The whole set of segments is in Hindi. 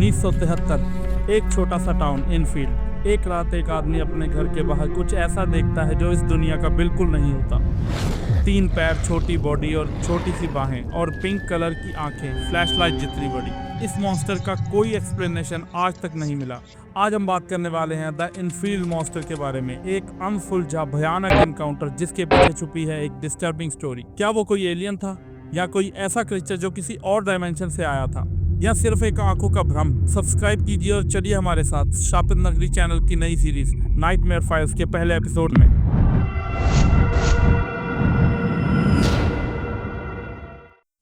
1973 एक छोटा सा टाउन इनफील्ड। एक रात एक आदमी अपने घर के बाहर कुछ ऐसा देखता है जो इस दुनिया का बिल्कुल नहीं होता। 3 पैर, छोटी बॉडी और छोटी सी बाहें और पिंक कलर की आंखें, फ्लैशलाइट जितनी बड़ी। इस मॉन्स्टर का कोई एक्सप्लेनेशन आज तक नहीं मिला। आज हम बात करने वाले हैं द इनफील्ड मॉन्स्टर के बारे में, एक अनसुलझा भयानक इनकाउंटर जिसके पीछे छुपी है एक डिस्टर्बिंग स्टोरी। क्या वो कोई एलियन था, या कोई ऐसा क्रीचर जो किसी और डायमेंशन से आया था, या सिर्फ एक आंखों का भ्रम? सब्सक्राइब कीजिए और चलिए हमारे साथ शापित नगरी चैनल की नई सीरीज नाइटमेयर फाइल्स के पहले एपिसोड में।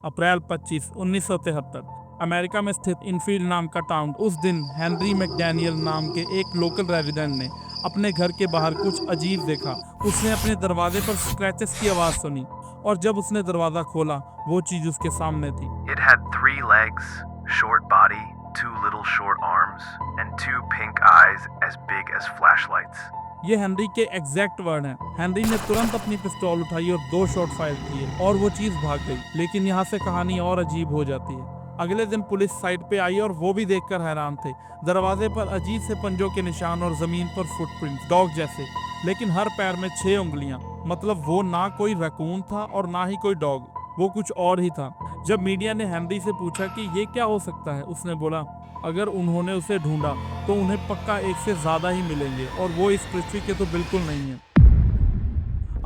अप्रैल 25, 1973 अमेरिका में स्थित इनफील्ड नाम का टाउन। उस दिन हेनरी मैकडैनियल नाम के एक लोकल रेजिडेंट ने अपने घर के बाहर कुछ अजीब देखा। उसने अपने दरवाजे पर स्क्रैचेस की आवाज सुनी, और जब उसने दरवाजा खोला वो चीज उसके सामने थी। It had 3 legs, short body, 2 little short arms, and 2 pink eyes as big as flashlights. ये हेनरी के एग्जैक्ट वर्ड हैं। हेनरी ने तुरंत अपनी पिस्तौल उठाई और 2 शॉट फायर किए और वो चीज भाग गई। लेकिन यहाँ से कहानी और अजीब हो जाती है। अगले दिन पुलिस साइट पे आई और वो भी देखकर हैरान थे। दरवाजे पर अजीब से पंजों के निशान और जमीन पर फुटप्रिंट्स, डॉग जैसे, लेकिन हर पैर में 6 उंगलियां। मतलब वो ना कोई रैकून था और ना ही कोई डॉग, वो कुछ और ही था। जब मीडिया ने हेनरी से पूछा कि ये क्या हो सकता है, उसने बोला अगर उन्होंने उसे ढूंढा तो उन्हें पक्का एक से ज्यादा ही मिलेंगे, और वो इस पृथ्वी के तो बिल्कुल नहीं है।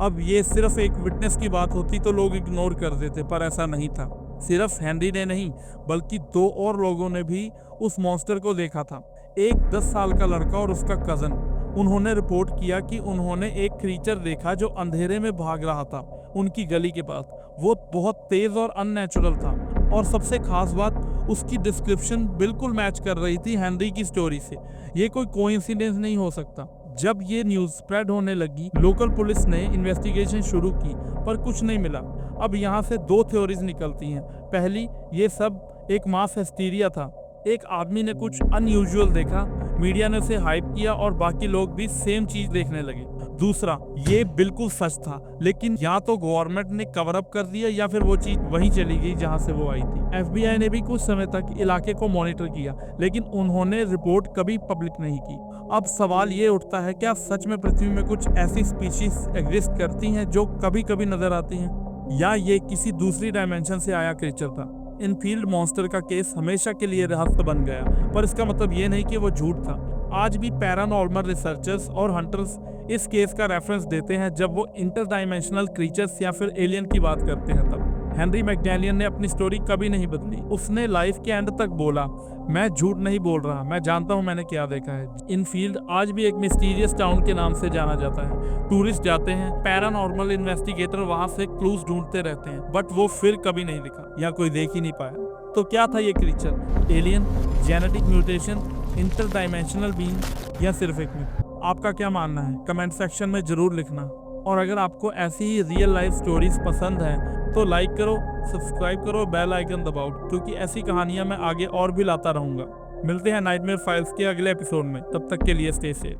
अब ये सिर्फ एक विटनेस की बात होती तो लोग इग्नोर कर देते, पर ऐसा नहीं था। सिर्फ हेनरी ने नहीं, बल्कि 2 और लोगों ने भी उस मॉन्स्टर को देखा था। एक 10 साल का लड़का और उसका कजन। उन्होंने रिपोर्ट किया कि उन्होंने एक क्रीचर देखा जो अंधेरे में भाग रहा था उनकी गली के पास। वो बहुत तेज और अननेचुरल था, और सबसे खास बात, उसकी डिस्क्रिप्शन बिल्कुल मैच कर रही थी हेनरी की स्टोरी से। ये कोई कोइंसिडेंस नहीं हो सकता। जब ये न्यूज़ स्प्रेड होने लगी, लोकल पुलिस ने इन्वेस्टिगेशन शुरू की, पर कुछ नहीं मिला। अब यहाँ से 2 थ्योरीज निकलती हैं। पहली, ये सब एक मास हिस्टीरिया था। एक आदमी ने कुछ अनयूजुअल देखा, मीडिया ने उसे हाइप किया और बाकी लोग भी सेम चीज देखने लगे। दूसरा, ये बिल्कुल सच था, लेकिन या तो गवर्नमेंट ने कवर अप कर दिया या फिर वो चीज वहीं चली गई जहां से वो आई थी। FBI ने भी कुछ समय तक इलाके को मॉनिटर किया, लेकिन उन्होंने रिपोर्ट कभी पब्लिक नहीं की। अब सवाल ये उठता है, क्या सच में पृथ्वी में कुछ ऐसी स्पीशीज एग्जिस्ट करती हैं जो कभी कभी नजर आती हैं, या ये किसी दूसरी डायमेंशन से आया क्रीचर था? इनफील्ड मॉन्स्टर का केस हमेशा के लिए रहस्य बन गया, पर इसका मतलब ये नहीं कि वो झूठ था। आज भी पैरानॉर्मल रिसर्चर्स और हंटर्स इस केस का रेफरेंस देते हैं जब वो इंटरडाइमेंशनल क्रीचर्स या फिर एलियन की बात करते हैं। तब हेनरी मैकडैनियल ने अपनी स्टोरी कभी नहीं बदली। उसने लाइफ के एंड तक बोला, मैं झूठ नहीं बोल रहा, मैं जानता हूँ मैंने क्या देखा है। इनफील्ड आज भी एक मिस्टीरियस टाउन के नाम से जाना जाता है। टूरिस्ट जाते हैं, पैरानॉर्मल इन्वेस्टिगेटर वहां से क्लूज ढूंढते रहते हैं, बट वो फिर कभी नहीं दिखा, या कोई देख ही नहीं पाया। तो क्या था ये creature? Alien, genetic mutation, interdimensional being, या सिर्फ एक मिथ? आपका क्या मानना है? कमेंट सेक्शन में जरूर लिखना। और अगर आपको ऐसी ही रियल लाइफ स्टोरीज पसंद हैं तो लाइक करो, सब्सक्राइब करो, बेल आइकन दबाओ, क्योंकि ऐसी कहानियां मैं आगे और भी लाता रहूंगा। मिलते हैं नाइटमेयर फाइल्स के अगले एपिसोड में, तब तक के लिए स्टे सेफ।